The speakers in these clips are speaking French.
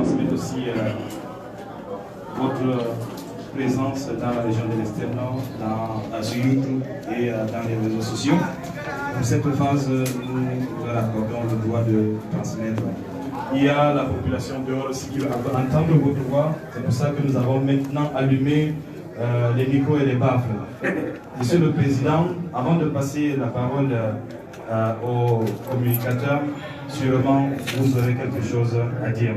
transmettre aussi votre présence dans la région de l'Extrême Nord, dans YouTube et dans les réseaux sociaux. Pour cette phase, nous leur accordons le droit de transmettre. Il y a la population dehors aussi qui va entendre votre voix. C'est pour ça que nous avons maintenant allumé les micros et les baffles. Monsieur le Président, avant de passer la parole aux communicateurs, sûrement vous aurez quelque chose à dire.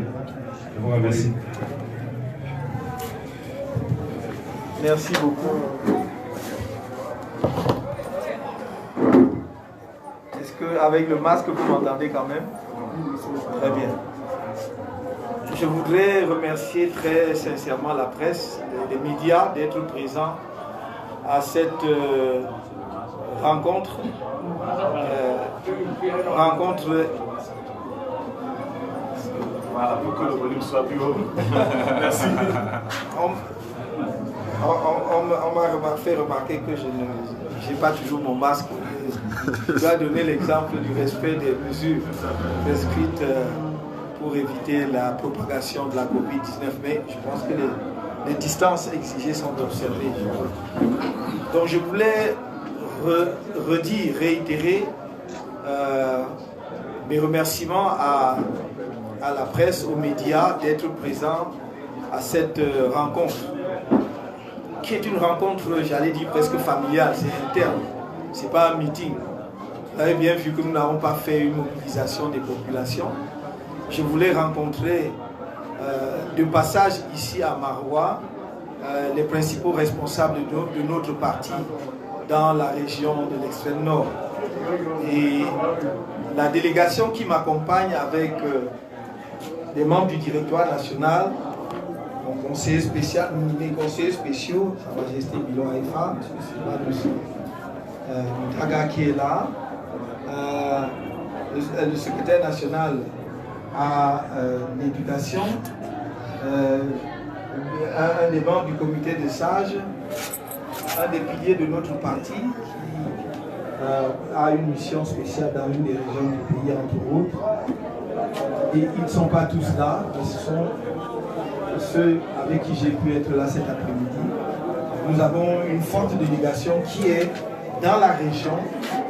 Je vous remercie. Merci beaucoup. Est-ce qu'avec le masque, vous m'entendez quand même? Très bien. Je voudrais remercier très sincèrement la presse, les médias d'être présents à cette rencontre. Voilà, pour que le volume soit plus haut. Merci. On m'a fait remarquer que je n'ai pas toujours mon masque. Je dois donner l'exemple du respect des mesures prescrites pour éviter la propagation de la Covid-19. Mais je pense que les distances exigées sont observées. Donc je voulais réitérer mes remerciements à la presse, aux médias d'être présents à cette rencontre, qui est une rencontre, j'allais dire, presque familiale, c'est interne, c'est pas un meeting. Vous avez bien vu que nous n'avons pas fait une mobilisation des populations. Je voulais rencontrer de passage ici à Maroua les principaux responsables de notre parti dans la région de l'extrême nord. Et la délégation qui m'accompagne avec des membres du directoire national, mon conseiller spécial, mes conseillers spéciaux, Sa Majesté Bilon Haïfa, M. Draga qui est là, le secrétaire national à l'éducation, un des membres du comité des sages, un des piliers de notre parti qui a une mission spéciale dans une des régions du pays, entre autres. Et ils ne sont pas tous là, mais ce sont ceux avec qui j'ai pu être là cet après-midi. Nous avons une forte délégation qui est dans la région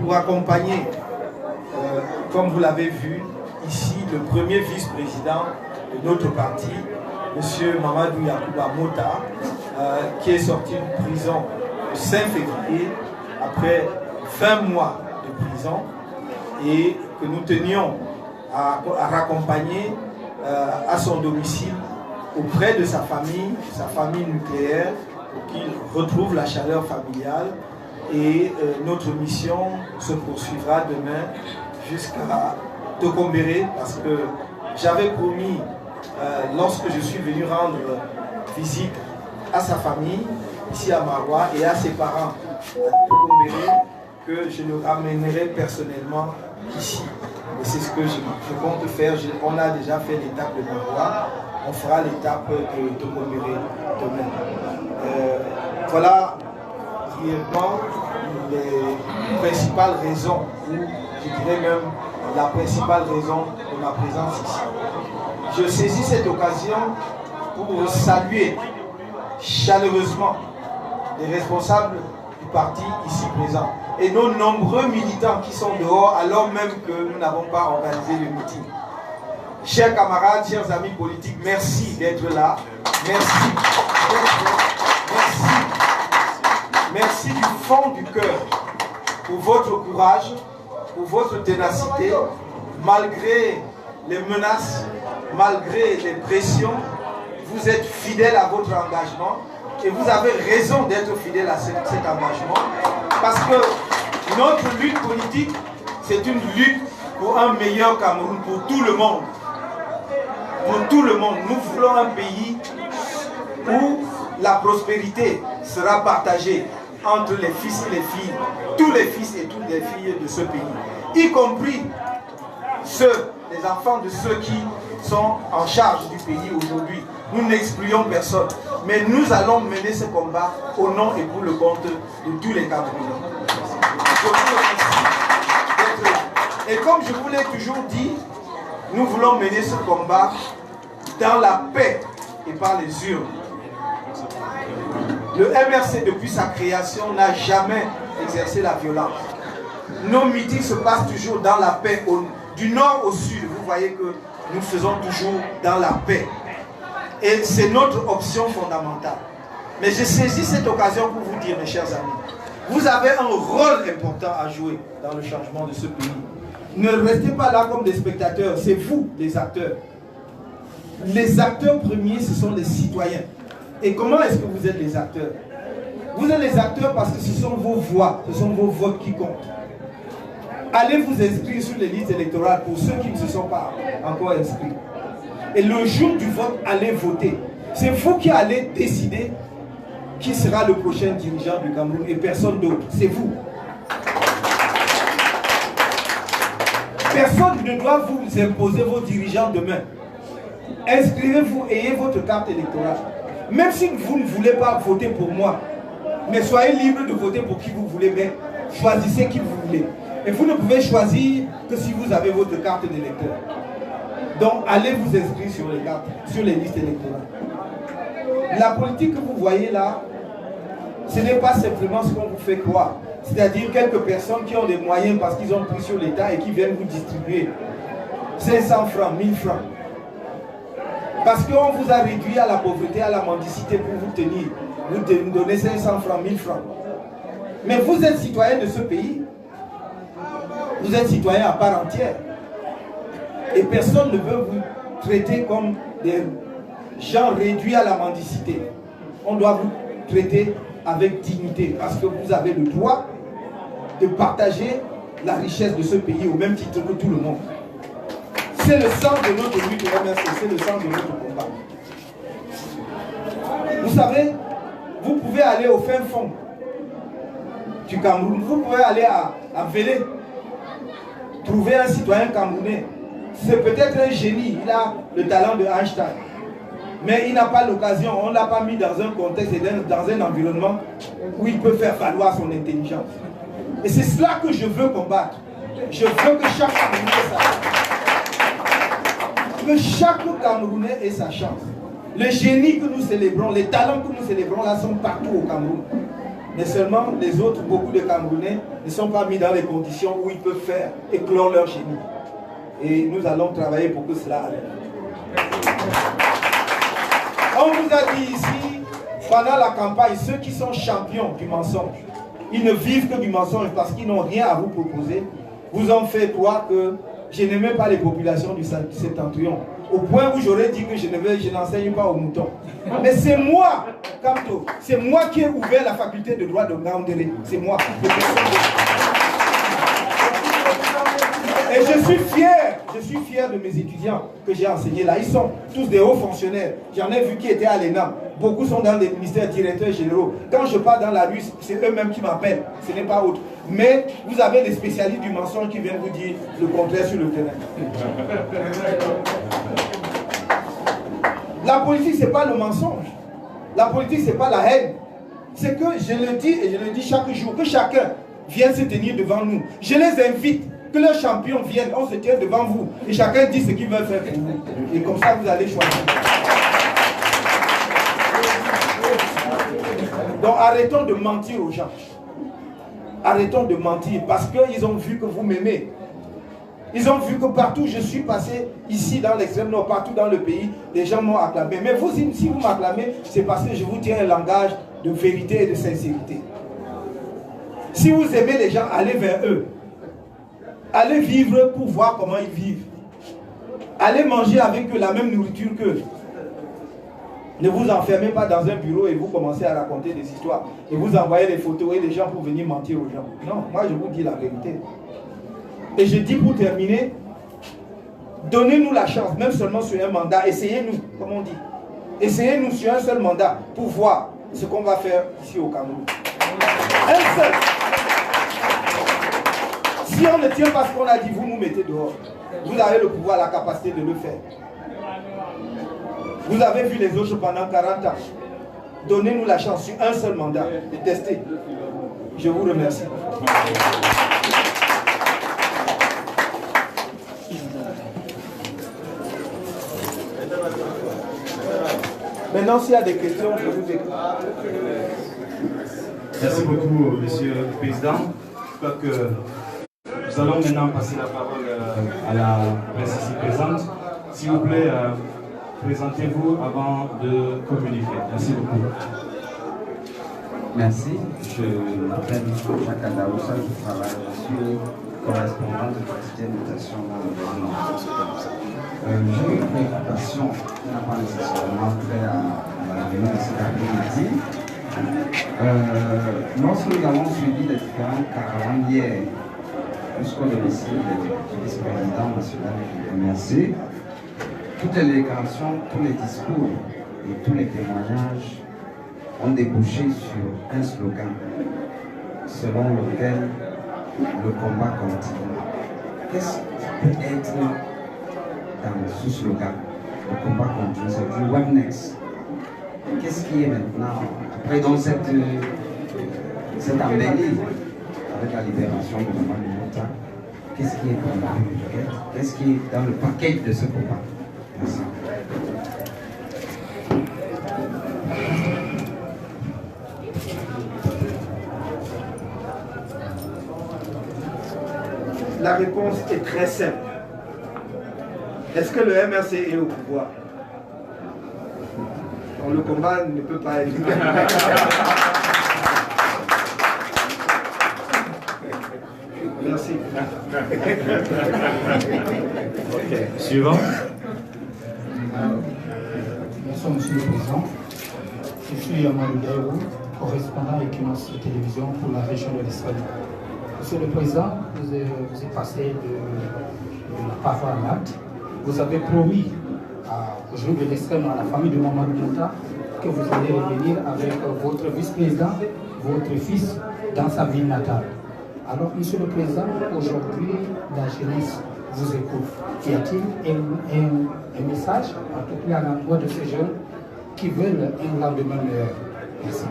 pour accompagner, comme vous l'avez vu ici, le premier vice-président de notre parti, M. Mamadou Yakouba Mota, qui est sorti de prison le 5 février après 20 mois de prison et que nous tenions à raccompagner à son domicile auprès de sa famille nucléaire, pour qu'il retrouve la chaleur familiale. Et notre mission se poursuivra demain jusqu'à Tokombéré, parce que j'avais promis, lorsque je suis venu rendre visite à sa famille, ici à Maroua, et à ses parents à Tokombéré, que je le ramènerai personnellement ici. Et c'est ce que je compte faire. On a déjà fait l'étape de Maroua, on fera l'étape de Tokombéré demain. Voilà brièvement les principales raisons, ou je dirais même la principale raison de ma présence ici. Je saisis cette occasion pour saluer chaleureusement les responsables du parti ici présents et nos nombreux militants qui sont dehors alors même que nous n'avons pas organisé le meeting. Chers camarades, chers amis politiques, merci d'être là. Merci. Merci du fond du cœur pour votre courage, pour votre ténacité, malgré les menaces, malgré les pressions. Vous êtes fidèles à votre engagement et vous avez raison d'être fidèles à cet engagement, parce que notre lutte politique, c'est une lutte pour un meilleur Cameroun, pour tout le monde. Pour tout le monde. Nous voulons un pays où la prospérité sera partagée entre les fils et les filles, tous les fils et toutes les filles de ce pays, y compris les enfants de ceux qui sont en charge du pays aujourd'hui. Nous n'excluons personne, mais nous allons mener ce combat au nom et pour le compte de tous les Camerounais. Je vous remercie. Et comme je vous l'ai toujours dit, nous voulons mener ce combat dans la paix et par les urnes. Le MRC, depuis sa création, n'a jamais exercé la violence. Nos meetings se passent toujours dans la paix, du nord au sud. Vous voyez que nous faisons toujours dans la paix. Et c'est notre option fondamentale. Mais je saisis cette occasion pour vous dire, mes chers amis, vous avez un rôle important à jouer dans le changement de ce pays. Ne restez pas là comme des spectateurs, c'est vous les acteurs. Les acteurs premiers, ce sont les citoyens. Et comment est-ce que vous êtes les acteurs? Vous êtes les acteurs parce que ce sont vos voix, ce sont vos votes qui comptent. Allez vous inscrire sur les listes électorales pour ceux qui ne se sont pas encore inscrits. Et le jour du vote, allez voter. C'est vous qui allez décider qui sera le prochain dirigeant du Cameroun et personne d'autre. C'est vous. Personne ne doit vous imposer vos dirigeants demain. Inscrivez-vous, ayez votre carte électorale. Même si vous ne voulez pas voter pour moi, mais soyez libre de voter pour qui vous voulez, mais choisissez qui vous voulez. Et vous ne pouvez choisir que si vous avez votre carte d'électeur. Donc allez vous inscrire sur les cartes, sur les listes électorales. La politique que vous voyez là, ce n'est pas simplement ce qu'on vous fait croire. C'est-à-dire quelques personnes qui ont des moyens parce qu'ils ont pris sur l'État et qui viennent vous distribuer 500 francs, 1000 francs. Parce qu'on vous a réduit à la pauvreté, à la mendicité pour vous tenir. Vous donnez 500 francs, 1000 francs. Mais vous êtes citoyen de ce pays. Vous êtes citoyen à part entière. Et personne ne veut vous traiter comme des gens réduits à la mendicité. On doit vous traiter avec dignité parce que vous avez le droit de partager la richesse de ce pays au même titre que tout le monde. C'est le sang de notre lutte, c'est le sang de notre combat. Vous savez, vous pouvez aller au fin fond du Cameroun, vous pouvez aller à Vélé, trouver un citoyen camerounais. C'est peut-être un génie, il a le talent de Einstein. Mais il n'a pas l'occasion, on ne l'a pas mis dans un contexte et dans un environnement où il peut faire valoir son intelligence. Et c'est cela que je veux combattre. Je veux que chaque Camerounais ait sa chance. Le génie que nous célébrons, les talents que nous célébrons là sont partout au Cameroun. Mais seulement les autres, beaucoup de Camerounais, ne sont pas mis dans les conditions où ils peuvent faire éclore leur génie. Et nous allons travailler pour que cela arrive. On vous a dit ici, pendant la campagne, ceux qui sont champions du mensonge, ils ne vivent que du mensonge parce qu'ils n'ont rien à vous proposer, vous ont fait croire que je n'aimais pas les populations du septentrion. Au point où j'aurais dit que je n'enseigne pas aux moutons. Mais c'est moi, Kamto, c'est moi qui ai ouvert la faculté de droit de Ngaoundéré. C'est moi. Et je suis fier de mes étudiants que j'ai enseignés là. Ils sont tous des hauts fonctionnaires. J'en ai vu qui étaient à l'ENAM. Beaucoup sont dans des ministères directeurs généraux. Quand je pars dans la rue, c'est eux-mêmes qui m'appellent. Ce n'est pas autre. Mais vous avez des spécialistes du mensonge qui viennent vous dire le contraire sur le terrain. La politique, ce n'est pas le mensonge. La politique, ce n'est pas la haine. C'est que je le dis et je le dis chaque jour, que chacun vienne se tenir devant nous. Je les invite. Que leurs champions viennent, on se tient devant vous et chacun dit ce qu'il veut faire pour vous. Et comme ça, vous allez choisir. Donc arrêtons de mentir aux gens. Arrêtons de mentir parce qu'ils ont vu que vous m'aimez. Ils ont vu que partout où je suis passé, ici dans l'extrême nord, partout dans le pays, les gens m'ont acclamé. Mais vous, si vous m'acclamez, c'est parce que je vous tiens un langage de vérité et de sincérité. Si vous aimez les gens, allez vers eux. Allez vivre pour voir comment ils vivent. Allez manger avec eux la même nourriture qu'eux. Ne vous enfermez pas dans un bureau et vous commencez à raconter des histoires. Et vous envoyez des photos et des gens pour venir mentir aux gens. Non, moi je vous dis la vérité. Et je dis pour terminer, donnez-nous la chance, même seulement sur un mandat. Essayez-nous, comme on dit. Essayez-nous sur un seul mandat pour voir ce qu'on va faire ici au Cameroun. Un seul. Si on ne tient pas ce qu'on a dit, vous nous mettez dehors. Vous avez le pouvoir, la capacité de le faire. Vous avez vu les autres pendant 40 ans. Donnez-nous la chance sur un seul mandat de tester. Je vous remercie. Maintenant, s'il y a des questions, je vous écoute. Merci beaucoup, Monsieur le Président. Je crois que nous allons maintenant passer la parole à la presse ici présente. S'il vous plaît, présentez-vous avant de communiquer. Merci beaucoup. Merci. Je m'appelle Jacques Adaoussa, je travaille sur correspondant de quotidien mutation dans le gouvernement. J'ai une préoccupation qui n'a pas nécessairement trait à la réunion de cet après-midi. Lorsque nous avons suivi les différentes caravanes hier jusqu'au domicile du vice-président national du MRC, toutes les déclarations, tous les discours et tous les témoignages ont débouché sur un slogan selon lequel le combat continue. Qu'est-ce qui peut être dans ce slogan? Le combat continue, c'est du what next? Qu'est-ce qui est maintenant, après donc cette embellie avec la libération de Mamadou Mouta, qu'est-ce qui est prévu? Qu'est-ce qui est dans le paquet de ce combat? Merci. La réponse est très simple. Est-ce que le MRC est au pouvoir? Donc, le combat ne peut pas être. Merci. Okay. Suivant. Bonsoir, Monsieur le Président. Je suis Amadou Daïrou, correspondant Equinox Télévision pour la région de l'Estrie. Monsieur le Président, vous êtes passé de la parole à l'acte. Vous avez promis au jour de l'extrême à la famille de Mamadou Mouta que vous allez revenir avec votre vice-président, votre fils, dans sa ville natale. Alors, Monsieur le Président, aujourd'hui, la jeunesse vous écoute. Y a-t-il un message, en tout cas à l'endroit de ces jeunes qui veulent un lendemain meilleur? Merci.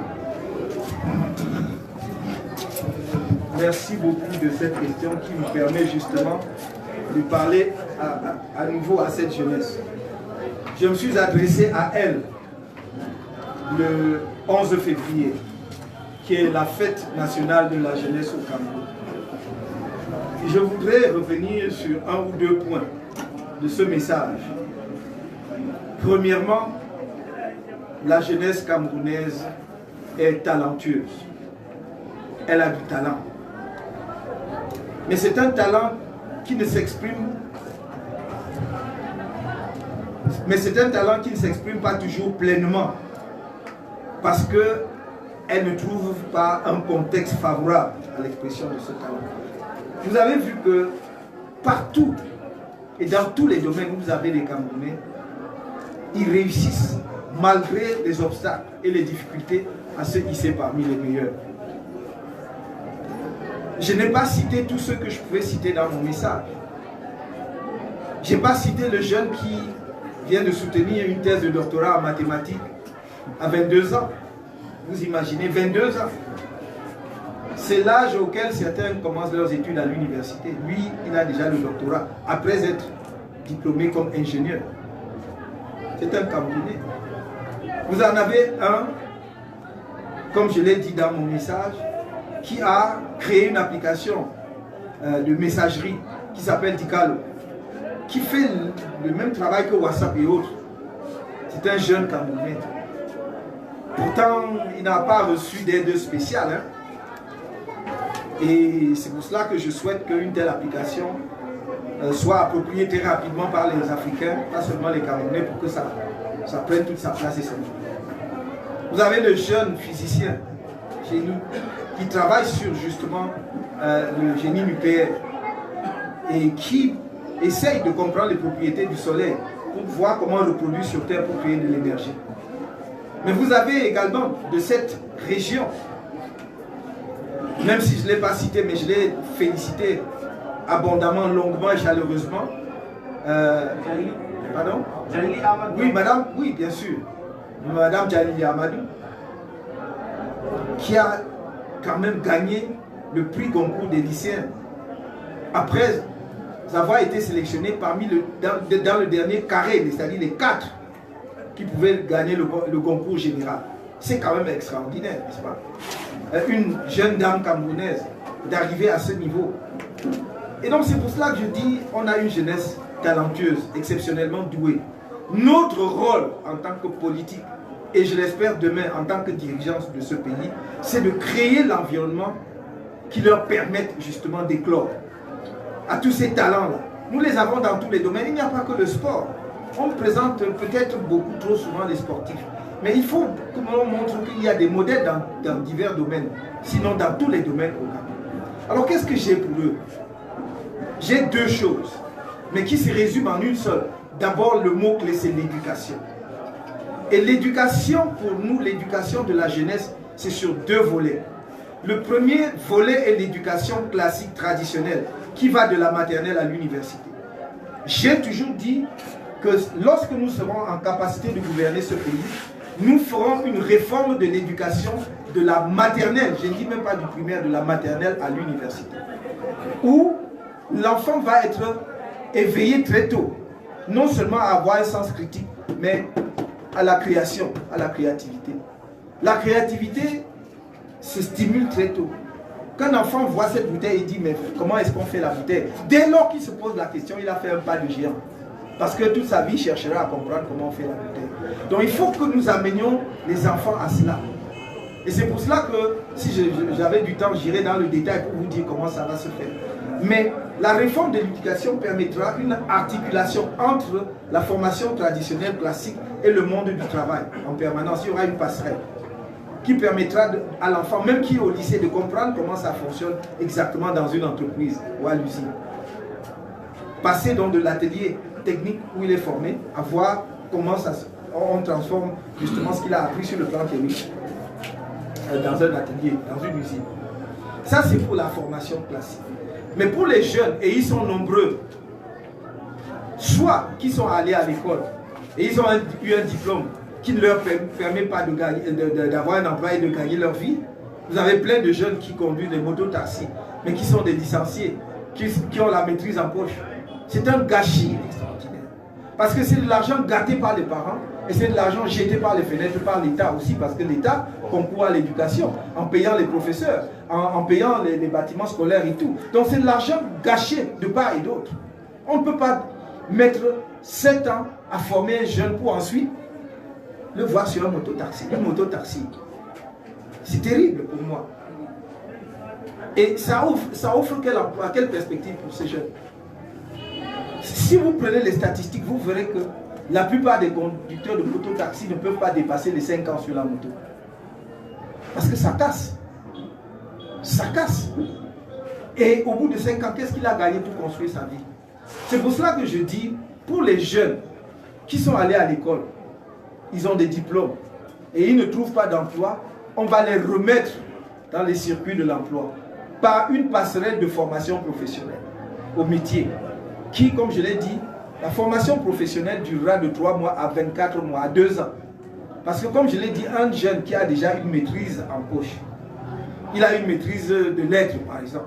Merci beaucoup de cette question qui nous permet justement de parler à nouveau à cette jeunesse. Je me suis adressé à elle le 11 février, qui est la fête nationale de la jeunesse au Cameroun. Et je voudrais revenir sur un ou deux points de ce message. Premièrement, la jeunesse camerounaise est talentueuse. Elle a du talent. Mais c'est un talent qui ne s'exprime pas toujours pleinement parce qu'elle ne trouve pas un contexte favorable à l'expression de ce talent. Vous avez vu que partout et dans tous les domaines où vous avez les Camerounais, ils réussissent malgré les obstacles et les difficultés à se hisser parmi les meilleurs. Je n'ai pas cité tous ceux que je pouvais citer dans mon message. Je n'ai pas cité le jeune qui vient de soutenir une thèse de doctorat en mathématiques à 22 ans. Vous imaginez, 22 ans. C'est l'âge auquel certains commencent leurs études à l'université. Lui, il a déjà le doctorat, après être diplômé comme ingénieur. C'est un Camerounais. Vous en avez un, comme je l'ai dit dans mon message, qui a créé une application de messagerie qui s'appelle Dicalo, qui fait le même travail que WhatsApp et autres. C'est un jeune Camerounais. Pourtant, il n'a pas reçu d'aide spéciale. Hein. Et c'est pour cela que je souhaite qu'une telle application soit appropriée très rapidement par les Africains, pas seulement les Camerounais, pour que ça prenne toute sa place et son jour. Vous avez le jeune physicien chez nous qui travaille sur justement le génie nucléaire et qui essaye de comprendre les propriétés du soleil pour voir comment on reproduit sur Terre pour créer de l'énergie. Mais vous avez également de cette région, même si je ne l'ai pas cité, mais je l'ai félicité abondamment, longuement et chaleureusement. Pardon? Jalili Amadou. Oui, madame, oui, bien sûr. Madame Jalili Amadou, qui a quand même gagné le prix Goncourt des lycéens après avoir été sélectionné parmi dans le dernier carré, c'est-à-dire les 4 qui pouvaient gagner le concours général. C'est quand même extraordinaire, n'est-ce pas? Une jeune dame camerounaise d'arriver à ce niveau. Et donc c'est pour cela que je dis, on a une jeunesse talentueuse, exceptionnellement douée. Notre rôle en tant que politique, et je l'espère demain en tant que dirigeant de ce pays, c'est de créer l'environnement qui leur permette justement d'éclore à tous ces talents-là. Nous les avons dans tous les domaines, il n'y a pas que le sport. On présente peut-être beaucoup trop souvent les sportifs. Mais il faut que l'on montre qu'il y a des modèles dans divers domaines, sinon dans tous les domaines au Cameroun. Alors qu'est-ce que j'ai pour eux? J'ai deux choses, mais qui se résument en une seule. D'abord, le mot-clé, c'est l'éducation. Et l'éducation, pour nous, l'éducation de la jeunesse, c'est sur deux volets. Le premier volet est l'éducation classique traditionnelle, qui va de la maternelle à l'université. J'ai toujours dit que lorsque nous serons en capacité de gouverner ce pays, nous ferons une réforme de l'éducation de la maternelle, je ne dis même pas du primaire, de la maternelle à l'université, où l'enfant va être éveillé très tôt, non seulement à avoir un sens critique, mais à la création, à la créativité. La créativité se stimule très tôt. Quand un enfant voit cette bouteille, il dit, mais comment est-ce qu'on fait la bouteille? Dès lors qu'il se pose la question, il a fait un pas de géant. Parce que toute sa vie, il cherchera à comprendre comment on fait la bouteille. Donc il faut que nous amenions les enfants à cela. Et c'est pour cela que, si j'avais du temps, j'irai dans le détail pour vous dire comment ça va se faire. Mais la réforme de l'éducation permettra une articulation entre la formation traditionnelle classique et le monde du travail en permanence. Il y aura une passerelle qui permettra à l'enfant, même qui est au lycée, de comprendre comment ça fonctionne exactement dans une entreprise ou à l'usine. Passer donc de l'atelier technique où il est formé à voir comment on transforme justement ce qu'il a appris sur le plan théorique dans un atelier, dans une usine. Ça, c'est pour la formation classique. Mais pour les jeunes, et ils sont nombreux, soit qui sont allés à l'école et ils ont eu un diplôme qui ne leur permet pas d'avoir un emploi et de gagner leur vie. Vous avez plein de jeunes qui conduisent des motos-taxis, mais qui sont des licenciés, qui ont la maîtrise en poche. C'est un gâchis extraordinaire. Parce que c'est de l'argent gâté par les parents et c'est de l'argent jeté par les fenêtres par l'État aussi, parce que l'État concourt à l'éducation en payant les professeurs, en payant les bâtiments scolaires et tout. Donc c'est de l'argent gâché de part et d'autre. On ne peut pas mettre 7 ans à former un jeune pour ensuite le voir sur un mototaxi, une mototaxi. C'est terrible pour moi. Et ça offre quel emploi, quelle perspective pour ces jeunes? Si vous prenez les statistiques, vous verrez que la plupart des conducteurs de mototaxi ne peuvent pas dépasser les 5 ans sur la moto. Parce que ça casse. Ça casse. Et au bout de 5 ans, qu'est-ce qu'il a gagné pour construire sa vie? C'est pour cela que je dis, pour les jeunes qui sont allés à l'école, ils ont des diplômes et ils ne trouvent pas d'emploi, on va les remettre dans les circuits de l'emploi par une passerelle de formation professionnelle au métier qui, comme je l'ai dit, la formation professionnelle durera de 3 mois à 24 mois, à 2 ans. Parce que comme je l'ai dit, un jeune qui a déjà une maîtrise en poche, il a une maîtrise de lettres par exemple.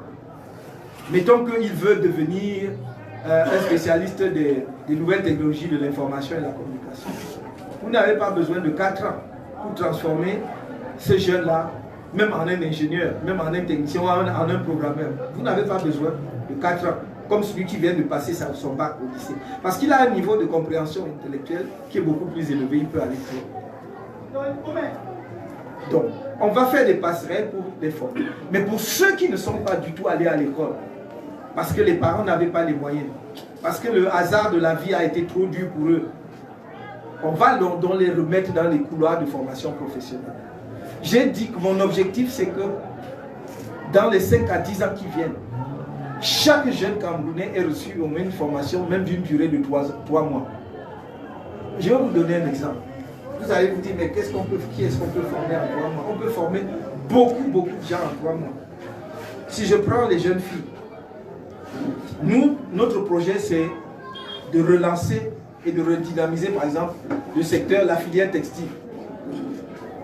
Mettons qu'il veut devenir un spécialiste des nouvelles technologies de l'information et de la communication. Vous n'avez pas besoin de 4 ans pour transformer ce jeune-là, même en un ingénieur, même en un technicien, en un programmeur. Vous n'avez pas besoin de 4 ans, comme celui qui vient de passer son bac au lycée. Parce qu'il a un niveau de compréhension intellectuelle qui est beaucoup plus élevé, il peut aller très loin. Donc, on va faire des passerelles pour les former. Mais pour ceux qui ne sont pas du tout allés à l'école, parce que les parents n'avaient pas les moyens, parce que le hasard de la vie a été trop dur pour eux, on va donc les remettre dans les couloirs de formation professionnelle. J'ai dit que mon objectif, c'est que dans les 5 à 10 ans qui viennent, chaque jeune Camerounais ait reçu au moins une formation, même d'une durée de 3 mois. Je vais vous donner un exemple. Vous allez vous dire, mais qui est-ce qu'on peut former en 3 mois? On peut former beaucoup de gens en 3 mois. Si je prends les jeunes filles, notre projet, c'est de relancer et de redynamiser, par exemple, le secteur, la filière textile.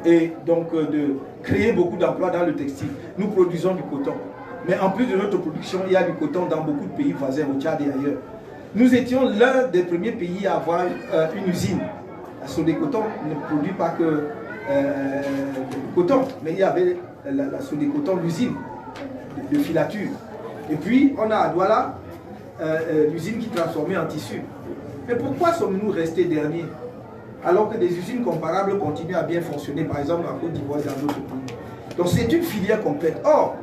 Et donc, de créer beaucoup d'emplois dans le textile. Nous produisons du coton. Mais en plus de notre production, il y a du coton dans beaucoup de pays voisins, au Tchad et ailleurs. Nous étions l'un des premiers pays à avoir une usine Sodécoton ne produit pas que le coton, mais il y avait la Sodécoton, l'usine de filature. Et puis, on a à Douala l'usine qui transformait en tissu. Mais pourquoi sommes-nous restés derniers alors que des usines comparables continuent à bien fonctionner, par exemple en Côte d'Ivoire et dans d'autres pays? Donc c'est une filière complète. Or,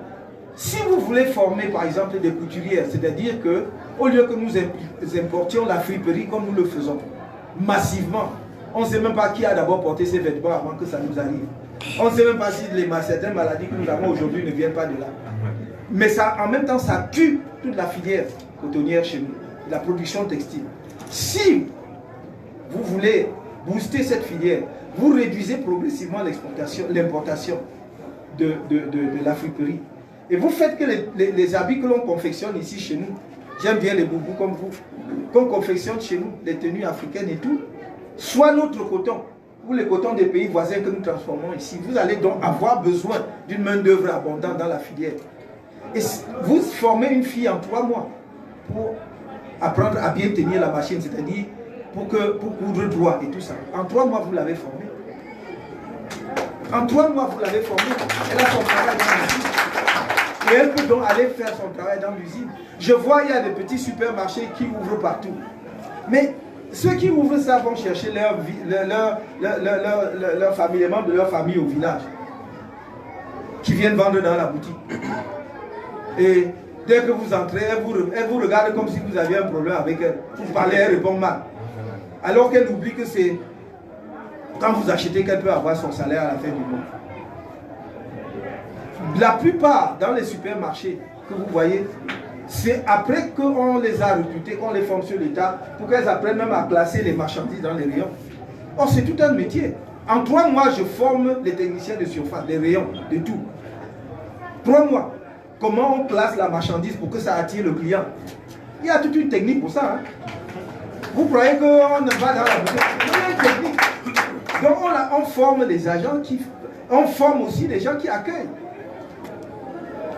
si vous voulez former par exemple des couturières, c'est-à-dire que au lieu que nous importions la friperie comme nous le faisons massivement, on ne sait même pas qui a d'abord porté ces vêtements avant que ça nous arrive. On ne sait même pas si certaines maladies que nous avons aujourd'hui ne viennent pas de là. Mais ça, en même temps, ça tue toute la filière cotonnière chez nous, la production textile. Si vous voulez booster cette filière, vous réduisez progressivement l'importation de la friperie. Et vous faites que les habits que l'on confectionne ici chez nous, j'aime bien les boubous comme vous, qu'on confectionne chez nous, les tenues africaines et tout, soit notre coton, ou les cotons des pays voisins que nous transformons ici. Vous allez donc avoir besoin d'une main d'œuvre abondante dans la filière. Et vous formez une fille en 3 mois pour apprendre à bien tenir la machine, c'est-à-dire pour coudre droit et tout ça. En 3 mois, vous l'avez formée. En 3 mois, vous l'avez formée. Elle a son travail dans l'usine. Et elle peut donc aller faire son travail dans l'usine. Je vois, il y a des petits supermarchés qui ouvrent partout. Mais ceux qui ouvrent ça vont chercher leur famille, les membres de leur famille au village, qui viennent vendre dans la boutique. Et dès que vous entrez, elle vous regarde comme si vous aviez un problème avec elle. Vous parlez, elle répond mal. Alors qu'elle oublie que c'est quand vous achetez qu'elle peut avoir son salaire à la fin du mois. La plupart dans les supermarchés que vous voyez, c'est après qu'on les a recrutés, qu'on les forme sur l'État, pour qu'elles apprennent même à classer les marchandises dans les rayons. Or, c'est tout un métier. En 3 mois, je forme les techniciens de surface, des rayons, de tout. 3 mois. Comment on classe la marchandise pour que ça attire le client? Il y a toute une technique pour ça. Hein. Vous croyez qu'on ne va dans la boutique? Il y a une technique. Donc on forme les agents on forme aussi les gens qui accueillent.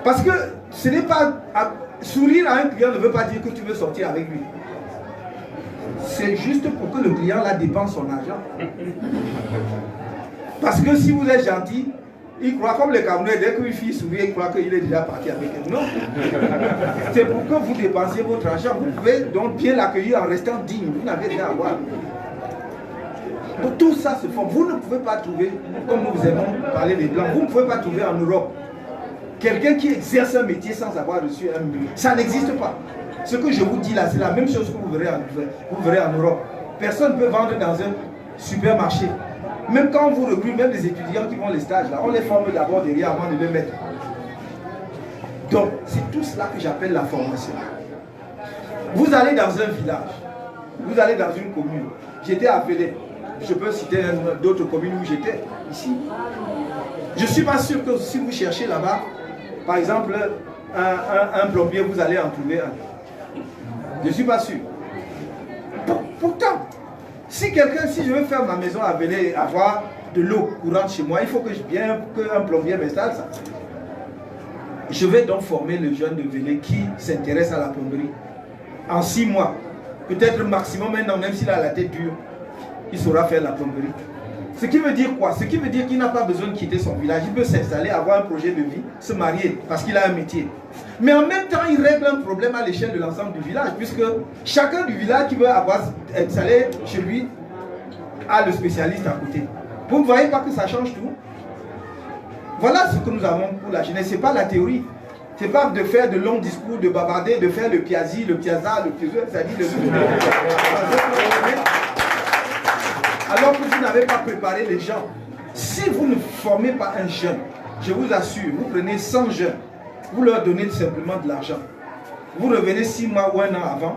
Parce que ce n'est pas... sourire à un client ne veut pas dire que tu veux sortir avec lui. C'est juste pour que le client là dépense son argent. Parce que si vous êtes gentil, il croit comme les Camerounais, dès qu'une fille sourit, il croit qu'il est déjà parti avec elle. Non. C'est pour que vous dépensiez votre argent. Vous pouvez donc bien l'accueillir en restant digne. Vous n'avez rien à voir. Donc tout ça se forme. Vous ne pouvez pas trouver, comme nous aimons parler des Blancs, vous ne pouvez pas trouver en Europe quelqu'un qui exerce un métier sans avoir reçu un million. Ça n'existe pas. Ce que je vous dis là, c'est la même chose que vous verrez en Europe. Personne ne peut vendre dans un supermarché. Même quand on vous recrute, même les étudiants qui vont les stages, là, on les forme d'abord derrière avant de les mettre. Donc, c'est tout cela que j'appelle la formation. Vous allez dans un village, vous allez dans une commune. J'étais appelé, je peux citer d'autres communes où j'étais, ici. Je ne suis pas sûr que si vous cherchez là-bas, par exemple, un plombier, vous allez en trouver un. Je ne suis pas sûr. Pourtant, si je veux faire ma maison à Velay, avoir de l'eau courante chez moi, il faut qu'un plombier m'installe ça. Je vais donc former le jeune de Velay qui s'intéresse à la plomberie. En 6 mois, peut-être maximum un an, même s'il a la tête dure, il saura faire la plomberie. Ce qui veut dire quoi? Ce qui veut dire qu'il n'a pas besoin de quitter son village. Il peut s'installer, avoir un projet de vie, se marier, parce qu'il a un métier. Mais en même temps, il règle un problème à l'échelle de l'ensemble du village, puisque chacun du village qui veut avoir installé chez lui a le spécialiste à côté. Vous ne voyez pas que ça change tout? Voilà ce que nous avons pour la jeunesse. Ce n'est pas la théorie. Ce n'est pas de faire de longs discours, de bavarder, de faire le piazzi, le piazza, le piazza, c'est-à-dire de... Alors que vous n'avez pas préparé les gens. Si vous ne formez pas un jeune, je vous assure, vous prenez 100 jeunes, vous leur donnez simplement de l'argent. Vous revenez 6 mois ou 1 an avant.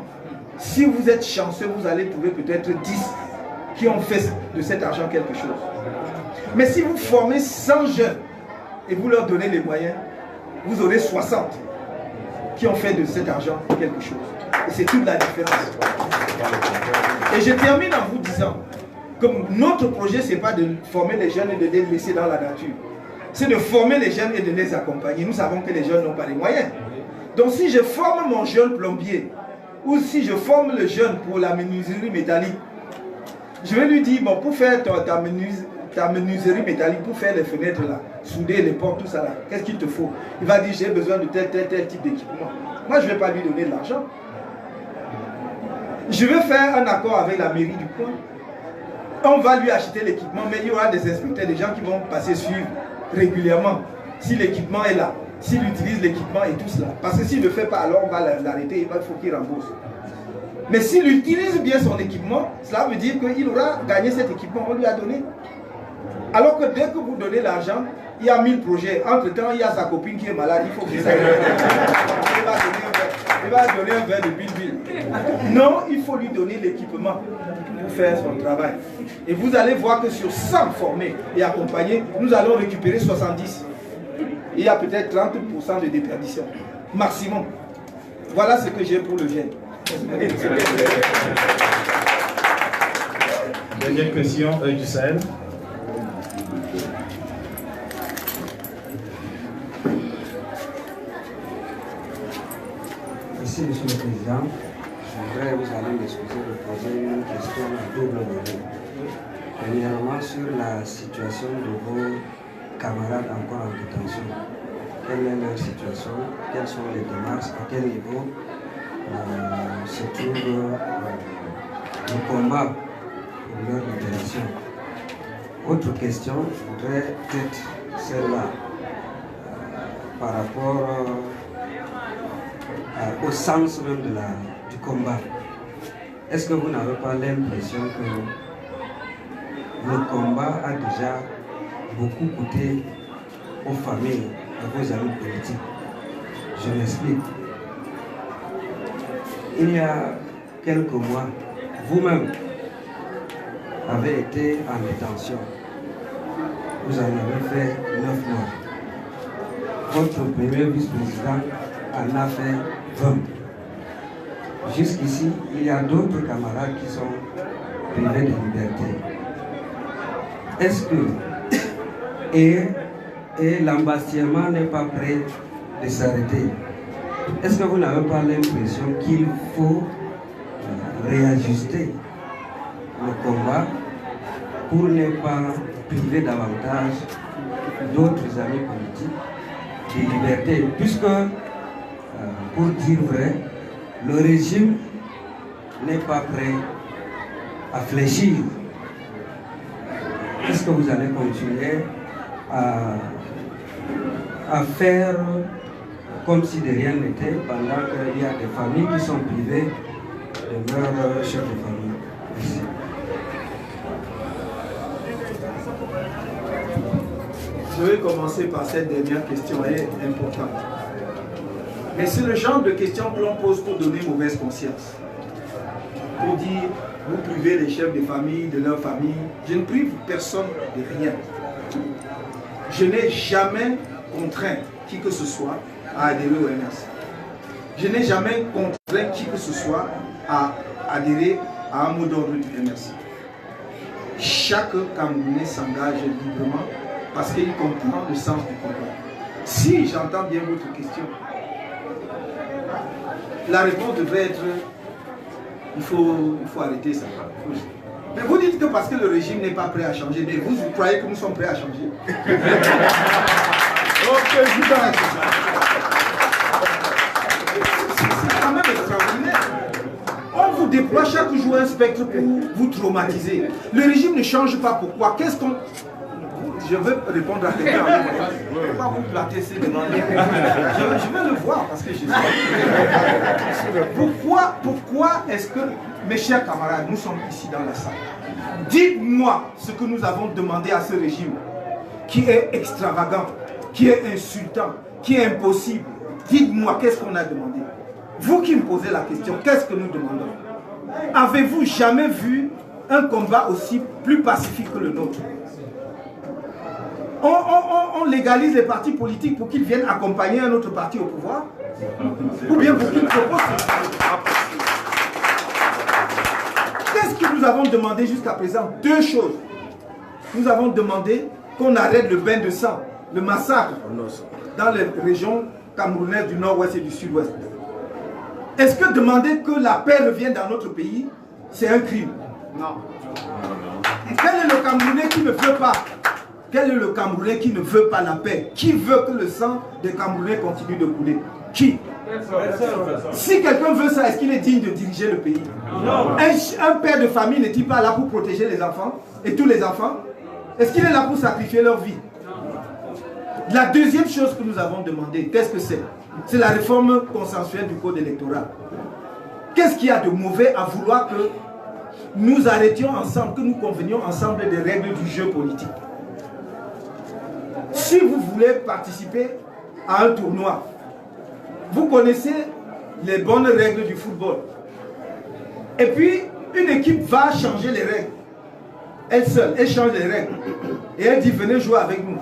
Si vous êtes chanceux, vous allez trouver peut-être 10 qui ont fait de cet argent quelque chose. Mais si vous formez 100 jeunes et vous leur donnez les moyens, vous aurez 60 qui ont fait de cet argent quelque chose. Et c'est toute la différence. Et je termine en vous disant que notre projet, ce n'est pas de former les jeunes et de les laisser dans la nature. C'est de former les jeunes et de les accompagner. Nous savons que les jeunes n'ont pas les moyens. Donc si je forme mon jeune plombier, ou si je forme le jeune pour la menuiserie métallique, Je vais lui dire, bon, pour faire ta menuiserie métallique, pour faire les fenêtres là, souder les portes, tout ça là, qu'est-ce qu'il te faut? Il va dire, j'ai besoin de tel type d'équipement. Moi, je ne vais pas lui donner de l'argent. Je vais faire un accord avec la mairie du coin. On va lui acheter l'équipement, mais il y aura des inspecteurs, des gens qui vont passer suivre régulièrement si l'équipement est là, s'il utilise l'équipement et tout cela. Parce que s'il ne le fait pas, alors on va l'arrêter, il faut qu'il rembourse. Mais s'il utilise bien son équipement, cela veut dire qu'il aura gagné cet équipement, on lui a donné. Alors que dès que vous donnez l'argent, il y a 1000 projets. Entre-temps, il y a sa copine qui est malade, il faut que ça il va donner un verre de bilbil. Non, il faut lui donner l'équipement pour faire son travail. Et vous allez voir que sur 100 formés et accompagnés, nous allons récupérer 70. Il y a peut-être 30% de déperdition. Maximum. Voilà ce que j'ai pour le jeune. Dernière question du Sahel. Merci, Monsieur le Président. Je voudrais, vous allez m'excuser de poser une question à double niveau. Premièrement, sur la situation de vos camarades encore en détention. Quelle est leur situation? Quelles sont les démarches? À quel niveau se trouve le combat pour leur libération? Autre question, je voudrais peut-être celle-là par rapport au sens même du combat. Est-ce que vous n'avez pas l'impression que le combat a déjà beaucoup coûté aux familles, à vos amis politiques? Je m'explique. Il y a quelques mois, vous-même avez été en détention. Vous en avez fait 9 mois. Votre premier vice-président en a fait 20. Jusqu'ici, il y a d'autres camarades qui sont privés de liberté. Est-ce que et l'embastillement n'est pas prêt de s'arrêter? Est-ce que vous n'avez pas l'impression qu'il faut réajuster le combat pour ne pas priver davantage d'autres amis politiques de liberté? Puisque, pour dire vrai, le régime n'est pas prêt à fléchir. Est-ce que vous allez continuer à faire comme si de rien n'était pendant qu'il y a des familles qui sont privées de leur chef de famille? Merci. Je vais commencer par cette dernière question, elle est importante. Mais c'est le genre de question que l'on pose pour donner mauvaise conscience. Pour dire, vous privez les chefs de famille de leur famille. Je ne prive personne de rien. Je n'ai jamais contraint qui que ce soit à adhérer au MRC. Je n'ai jamais contraint qui que ce soit à adhérer à un mot d'ordre du MRC. Chaque Camerounais s'engage librement parce qu'il comprend le sens du combat. Si j'entends bien votre question, la réponse devrait être il faut arrêter ça. Mais vous dites que parce que le régime n'est pas prêt à changer, mais vous croyez que nous sommes prêts à changer? Ok, je vous arrête. C'est quand même extraordinaire. On vous déploie chaque jour un spectre pour vous traumatiser. Le régime ne change pas. Pourquoi? Qu'est-ce qu'on... Je veux répondre à quelqu'un. Je ne vais pas vous plater ces demandes. Je vais le voir parce que je sais. Pourquoi est-ce que, mes chers camarades, nous sommes ici dans la salle? Dites-moi ce que nous avons demandé à ce régime qui est extravagant, qui est insultant, qui est impossible. Dites-moi qu'est-ce qu'on a demandé. Vous qui me posez la question, qu'est-ce que nous demandons? Avez-vous jamais vu un combat aussi plus pacifique que le nôtre? On légalise les partis politiques pour qu'ils viennent accompagner un autre parti au pouvoir? Ou bien pour qu'ils proposent? Qu'est-ce que nous avons demandé jusqu'à présent? Deux choses. Nous avons demandé qu'on arrête le bain de sang, le massacre dans les régions camerounaises du nord-ouest et du sud-ouest. Est-ce que demander que la paix revienne dans notre pays, c'est un crime? Non. Quel est le Camerounais qui ne veut pas? Quel est le Camerounais qui ne veut pas la paix? Qui veut que le sang des Camerounais continue de couler? Qui? Si quelqu'un veut ça, est-ce qu'il est digne de diriger le pays? Non. Un père de famille n'est-il pas là pour protéger les enfants et tous les enfants? Est-ce qu'il est là pour sacrifier leur vie? La deuxième chose que nous avons demandé, qu'est-ce que c'est? C'est la réforme consensuelle du code électoral. Qu'est-ce qu'il y a de mauvais à vouloir que nous arrêtions ensemble, que nous convenions ensemble des règles du jeu politique? Si vous voulez participer à un tournoi, vous connaissez les bonnes règles du football. Et puis, une équipe va changer les règles. Elle seule, elle change les règles. Et elle dit, venez jouer avec nous.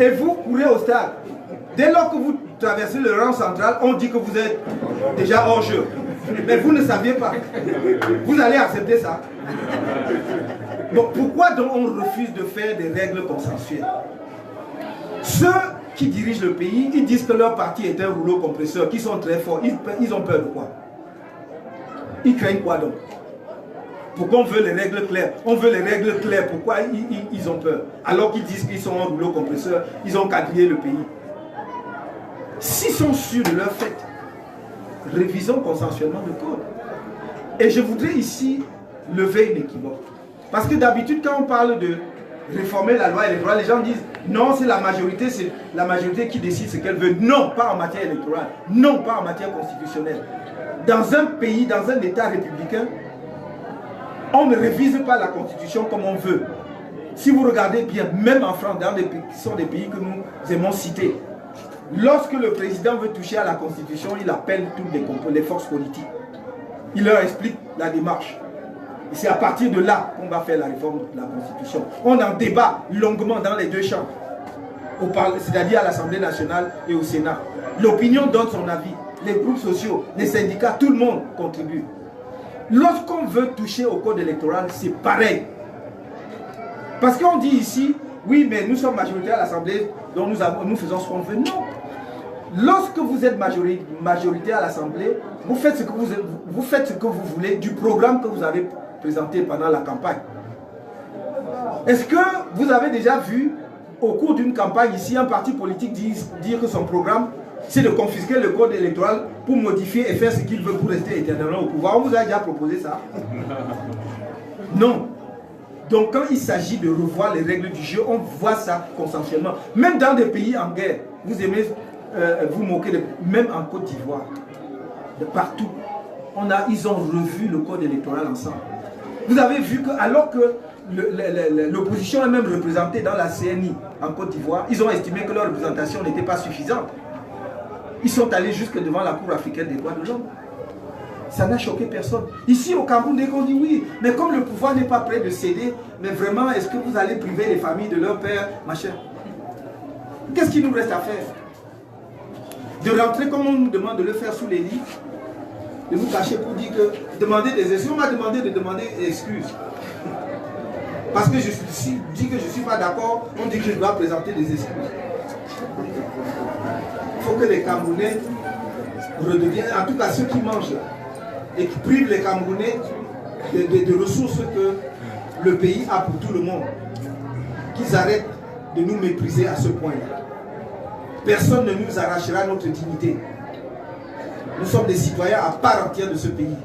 Et vous courez au stade. Dès lors que vous traversez le rang central, on dit que vous êtes déjà hors jeu. Mais vous ne saviez pas. Vous allez accepter ça. Donc pourquoi donc on refuse de faire des règles consensuelles? Ceux qui dirigent le pays, ils disent que leur parti est un rouleau compresseur, qu'ils sont très forts. Ils ont peur de quoi? Ils craignent quoi donc? Pourquoi on veut les règles claires? On veut les règles claires. Pourquoi ils ont peur? Alors qu'ils disent qu'ils sont un rouleau compresseur, ils ont quadrillé le pays. S'ils sont sûrs de leur fait, révisons consensuellement le code. Et je voudrais ici lever une équivoque. Parce que d'habitude, quand on parle de réformer la loi électorale, les gens disent non, c'est la majorité qui décide ce qu'elle veut. Non, pas en matière électorale. Non, pas en matière constitutionnelle. Dans un pays, dans un État républicain, on ne révise pas la constitution comme on veut. Si vous regardez bien, même en France, dans des pays qui sont des pays que nous aimons citer, lorsque le président veut toucher à la constitution, il appelle toutes les forces politiques. Il leur explique la démarche. Et c'est à partir de là qu'on va faire la réforme de la Constitution. On en débat longuement dans les deux chambres, c'est-à-dire à l'Assemblée nationale et au Sénat. L'opinion donne son avis. Les groupes sociaux, les syndicats, tout le monde contribue. Lorsqu'on veut toucher au code électoral, c'est pareil. Parce qu'on dit ici, oui, mais nous sommes majoritaires à l'Assemblée, donc nous faisons ce qu'on veut. Non. Lorsque vous êtes majoritaire à l'Assemblée, vous faites ce que vous voulez du programme que vous avez présenté pendant la campagne. Est-ce que vous avez déjà vu, au cours d'une campagne ici, un parti politique dire que son programme, c'est de confisquer le code électoral pour modifier et faire ce qu'il veut pour rester éternellement au pouvoir? On vous a déjà proposé ça? Non. Donc quand il s'agit de revoir les règles du jeu, on voit ça consensuellement. Même dans des pays en guerre, vous aimez vous moquer, même en Côte d'Ivoire, de partout, ils ont revu le code électoral ensemble. Vous avez vu que alors que l'opposition est même représentée dans la CNI en Côte d'Ivoire, ils ont estimé que leur représentation n'était pas suffisante. Ils sont allés jusque devant la Cour africaine des droits de l'homme. Ça n'a choqué personne. Ici au Cameroun, dès qu'on dit oui, mais comme le pouvoir n'est pas prêt de céder, mais vraiment, est-ce que vous allez priver les familles de leur père, machin? Qu'est-ce qu'il nous reste à faire? De rentrer comme on nous demande de le faire sous les lits, de nous cacher pour dire que demander des excuses. On m'a demandé de demander des excuses. Parce que je dis que je ne suis pas d'accord, on dit que je dois présenter des excuses. Il faut que les Camerounais redeviennent, en tout cas ceux qui mangent là, et qui privent les Camerounais de ressources que le pays a pour tout le monde, qu'ils arrêtent de nous mépriser à ce point-là. Personne ne nous arrachera notre dignité. Nous sommes des citoyens à part entière de ce pays.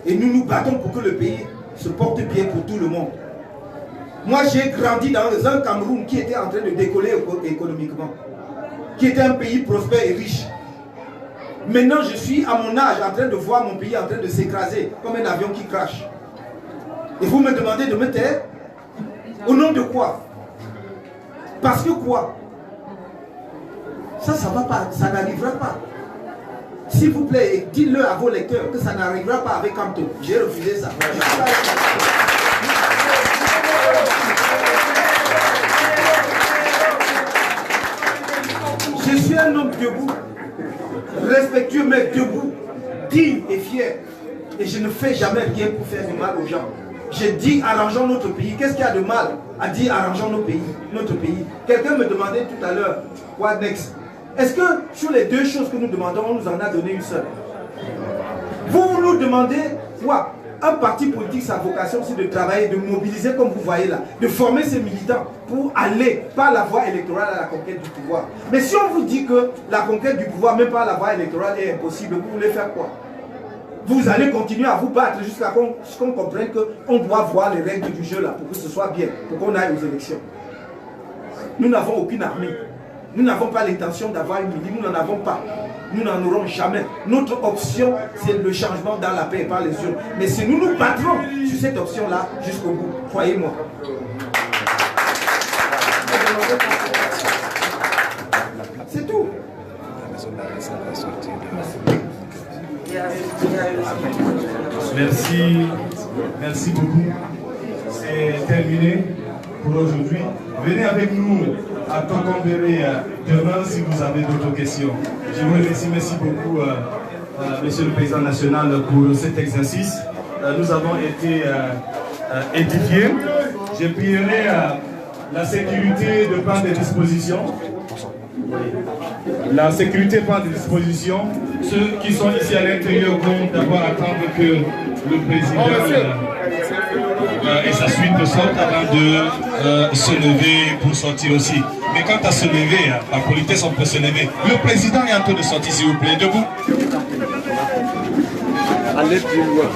Et nous nous battons pour que le pays se porte bien pour tout le monde. Moi, j'ai grandi dans un Cameroun qui était en train de décoller économiquement, qui était un pays prospère et riche. Maintenant, je suis à mon âge en train de voir mon pays en train de s'écraser comme un avion qui crache. Et vous me demandez de me taire? Au nom de quoi? Parce que quoi? Ça ne va pas, ça n'arrivera pas. S'il vous plaît, dites-le à vos lecteurs que ça n'arrivera pas avec Campton. J'ai refusé ça. Je suis un homme debout, respectueux mais debout, digne et fier. Et je ne fais jamais rien pour faire du mal aux gens. Je dis arrangeons notre pays. Qu'est-ce qu'il y a de mal à dire arrangeons notre pays? Quelqu'un me demandait tout à l'heure, what next? Est-ce que sur les deux choses que nous demandons, on nous en a donné une seule? Vous nous demandez quoi? Un parti politique, sa vocation, c'est de travailler, de mobiliser, comme vous voyez là, de former ses militants pour aller par la voie électorale à la conquête du pouvoir. Mais si on vous dit que la conquête du pouvoir, même par la voie électorale, est impossible, vous voulez faire quoi? Vous allez continuer à vous battre jusqu'à ce qu'on comprenne qu'on doit voir les règles du jeu là pour que ce soit bien, pour qu'on aille aux élections. Nous n'avons aucune armée. Nous n'avons pas l'intention d'avoir une milice, nous n'en avons pas. Nous n'en aurons jamais. Notre option, c'est le changement dans la paix et par les urnes. Mais si nous nous battrons sur cette option-là jusqu'au bout, croyez-moi. C'est tout. Merci beaucoup. C'est terminé pour aujourd'hui. Venez avec nous à Tokombéré demain si vous avez d'autres questions. Je vous remercie, merci beaucoup Monsieur le Président National pour cet exercice. Nous avons été édifiés. Je prierai la sécurité de prendre des dispositions. La sécurité prend des dispositions. Ceux qui sont ici à l'intérieur vont d'abord attendre que le président et sa suite sortent avant de se lever pour sortir aussi. Mais quant à se lever, par politesse on peut se lever. Le président est en train de sortir, s'il vous plaît, debout. Allez plus loin.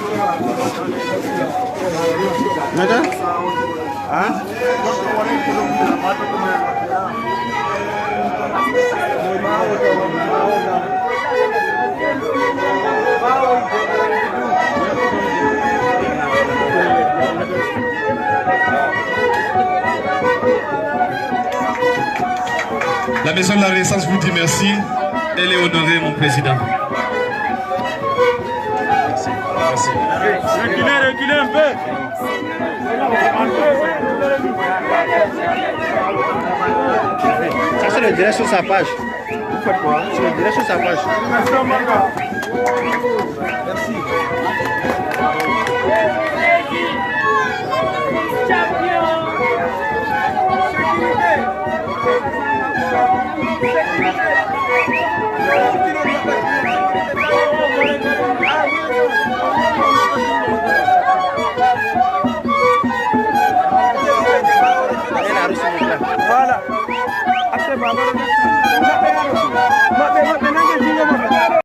Madame? Hein? La Maison de la Renaissance vous dit merci. Elle est honorée, mon président. Merci. Merci. Reculez un peu. Ça, c'est le direct sur sa page. Vous faites quoi? C'est le direct sur sa page. Merci. Champion.